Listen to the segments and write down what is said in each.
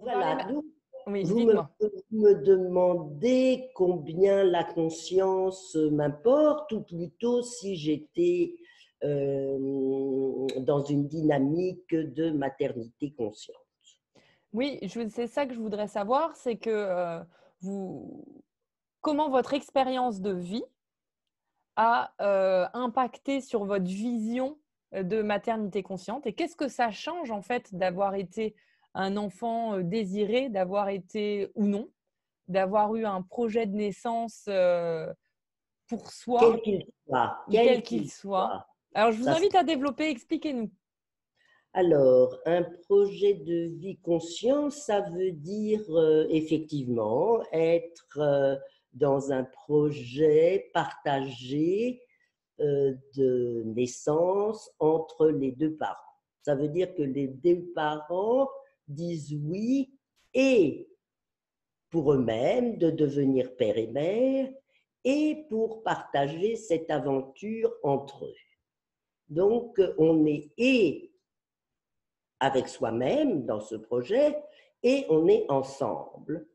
On parlait... Voilà, donc Oui, vous me, dites-moi. vous me demandez combien la conscience m'importe, ou plutôt si j'étais dans une dynamique de maternité consciente. Oui, c'est ça que je voudrais savoir, c'est que comment votre expérience de vie a impacté sur votre vision de maternité consciente et qu'est-ce que ça change en fait d'avoir été un enfant désiré, d'avoir été ou non, d'avoir eu un projet de naissance pour Quel soi, qu'il soit, quel quel qu'il qu'il soit. soit. Alors, je vous Ça, invite à développer, expliquez-nous. alors, un projet de vie conscient, ça veut dire effectivement être dans un projet partagé de naissance entre les deux parents. Ça veut dire que les deux parents disent oui et pour eux-mêmes de devenir père et mère et pour partager cette aventure entre eux. Donc, on est et avec soi-même dans ce projet et on est ensemble.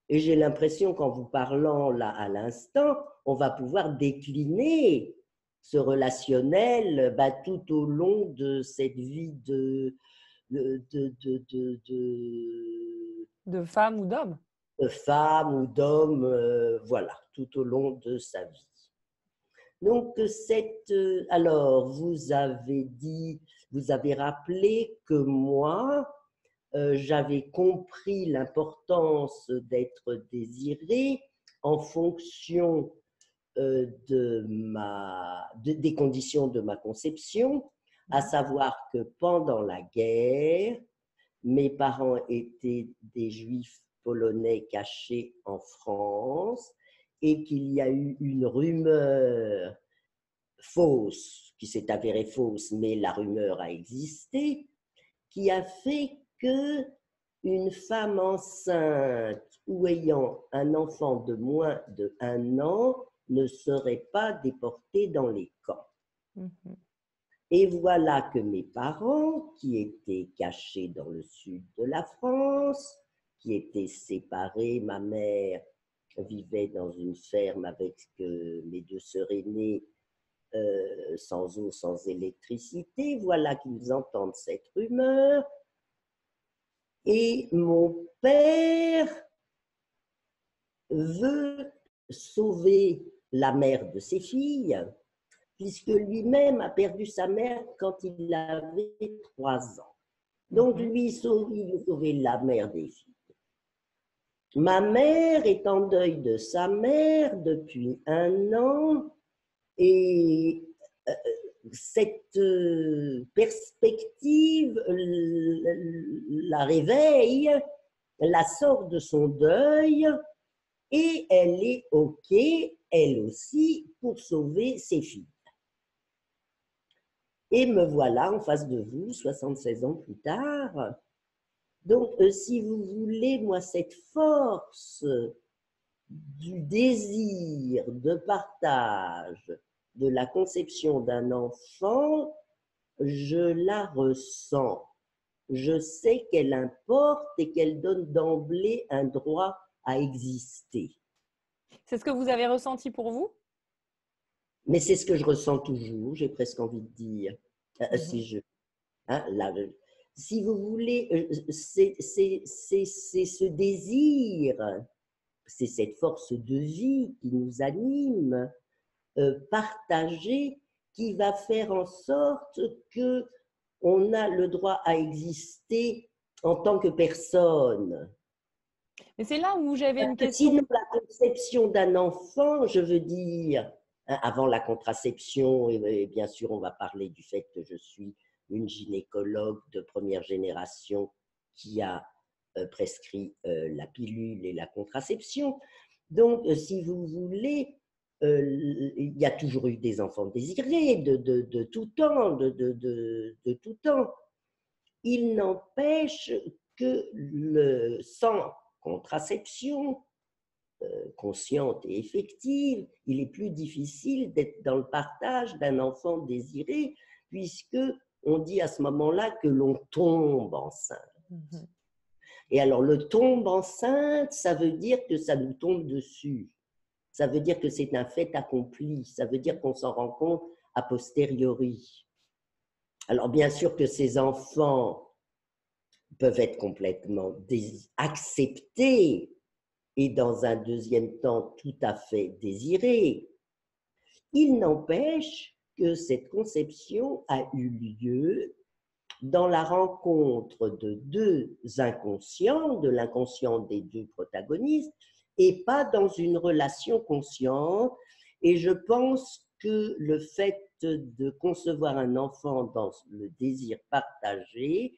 Et j'ai l'impression qu'en vous parlant là à l'instant, on va pouvoir décliner ce relationnel tout au long de cette vie de, de, de, De femme ou d'homme. de femme ou d'homme, voilà, tout au long de sa vie. Donc, alors, vous avez rappelé que moi, j'avais compris l'importance d'être désiré en fonction des conditions de ma conception, à savoir que pendant la guerre, mes parents étaient des juifs polonais cachés en France et qu'il y a eu une rumeur fausse, qui s'est avérée fausse, mais la rumeur a existé, qui a fait que une femme enceinte ou ayant un enfant de moins de 1 an ne serait pas déportée dans les camps. Mhm. Et voilà que mes parents, qui étaient cachés dans le sud de la France, qui étaient séparés, ma mère vivait dans une ferme avec mes deux sœurs aînées, sans eau, sans électricité, voilà qu'ils entendent cette rumeur. Et mon père veut sauver la mère de ses filles, puisque lui-même a perdu sa mère quand il avait 3 ans. Donc, lui, il veut sauver la mère des filles. Ma mère est en deuil de sa mère depuis 1 an et cette perspective la réveille, la sort de son deuil et elle est OK, elle aussi, pour sauver ses filles. Et me voilà en face de vous, 76 ans plus tard. Donc, si vous voulez, moi, cette force du désir de partage de la conception d'un enfant, je la ressens. Je sais qu'elle importe et qu'elle donne d'emblée un droit à exister. C'est ce que vous avez ressenti pour vous? Mais c'est ce que je ressens toujours, j'ai presque envie de dire. Hein, là, si vous voulez, c'est ce désir, c'est cette force de vie qui nous anime, partagée, qui va faire en sorte que on a le droit à exister en tant que personne. Mais c'est là où j'avais Parce une que sinon, question. la conception d'un enfant, je veux dire, hein, avant la contraception, et bien sûr, on va parler du fait que je suis une gynécologue de première génération qui a prescrit la pilule et la contraception. Donc, si vous voulez, il y a toujours eu des enfants désirés de tout temps, de tout temps. Il n'empêche que sans contraception consciente et effective, il est plus difficile d'être dans le partage d'un enfant désiré, puisque on dit à ce moment-là que l'on tombe enceinte. Et alors, le tombe enceinte, ça veut dire que ça nous tombe dessus. Ça veut dire que c'est un fait accompli. Ça veut dire qu'on s'en rend compte a posteriori. Alors, bien sûr que ces enfants peuvent être complètement acceptés et dans un deuxième temps tout à fait désirés. Il n'empêche que cette conception a eu lieu dans la rencontre de deux inconscients, de l'inconscient des deux protagonistes, et pas dans une relation consciente. Et je pense que le fait de concevoir un enfant dans le désir partagé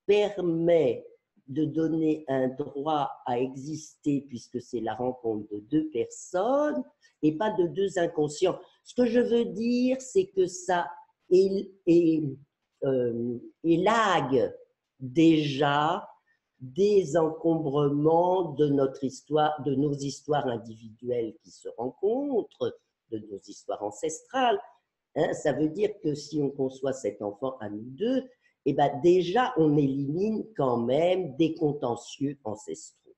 permet de donner un droit à exister, puisque c'est la rencontre de deux personnes et pas de deux inconscients. Ce que je veux dire, c'est que ça élague déjà des encombrements de notre histoire, de nos histoires individuelles qui se rencontrent, de nos histoires ancestrales. Ça veut dire que si on conçoit cet enfant à nous deux, eh ben déjà, on élimine quand même des contentieux ancestraux.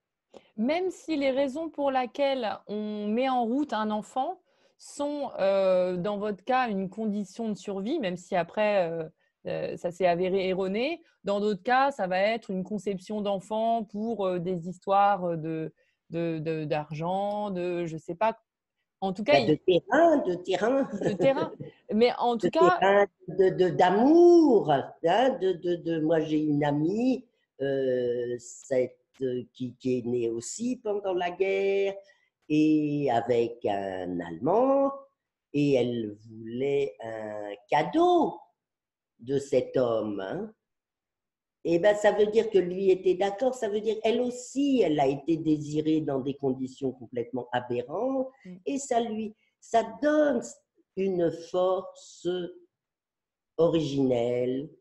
Même si les raisons pour lesquelles on met en route un enfant sont, dans votre cas, une condition de survie, même si après, ça s'est avéré erroné. Dans d'autres cas, ça va être une conception d'enfant pour des histoires d'argent, je ne sais pas. En tout cas, Ben, de terrain. Mais en tout cas, terrain, d'amour. Hein, moi, j'ai une amie qui est née aussi pendant la guerre et avec un Allemand, et elle voulait un cadeau de cet homme. Hein. Et ben, ça veut dire que lui était d'accord, ça veut dire elle aussi, elle a été désirée dans des conditions complètement aberrantes, et ça donne une force originelle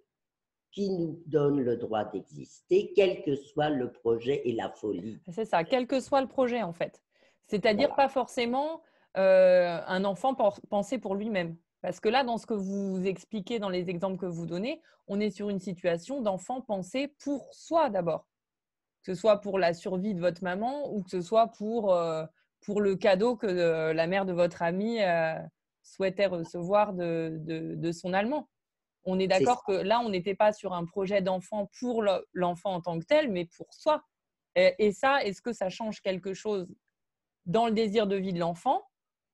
qui nous donne le droit d'exister, quel que soit le projet et la folie. c'est ça, quel que soit le projet en fait. C'est-à-dire Voilà. pas forcément un enfant pensé pour lui-même. Parce que là, dans ce que vous expliquez, dans les exemples que vous donnez, on est sur une situation d'enfant pensé pour soi d'abord. Que ce soit pour la survie de votre maman ou que ce soit pour le cadeau que la mère de votre ami souhaitait recevoir de son allemand. On est C'est ça. d'accord que là, on n'était pas sur un projet d'enfant pour l'enfant en tant que tel, mais pour soi. Et ça, est-ce que ça change quelque chose dans le désir de vie de l'enfant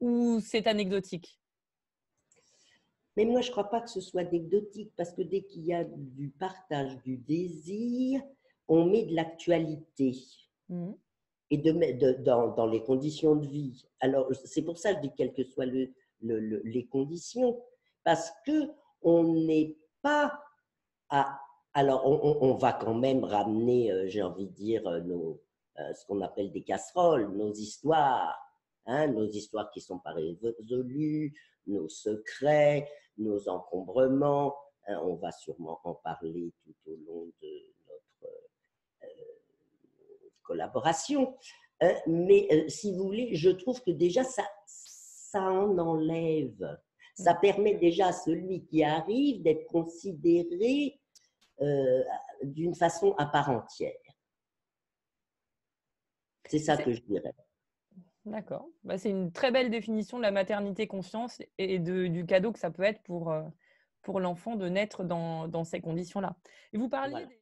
ou c'est anecdotique? Mais moi, je ne crois pas que ce soit anecdotique, parce que dès qu'il y a du partage du désir, on met de l'actualité. Mmh. Et dans les conditions de vie. Alors, c'est pour ça que je dis quelles que soient les conditions, parce qu'on n'est pas à... Alors, on va quand même ramener, j'ai envie de dire, ce qu'on appelle des casseroles, nos histoires qui ne sont pas résolues, nos secrets, nos encombrements. Hein, on va sûrement en parler tout au long de notre collaboration. Mais si vous voulez, je trouve que déjà ça en enlève. Ça permet déjà à celui qui arrive d'être considéré d'une façon à part entière. C'est ça que je dirais. D'accord. Bah, c'est une très belle définition de la maternité conscience et du cadeau que ça peut être pour l'enfant de naître dans ces conditions-là. Et vous parliez Voilà. des...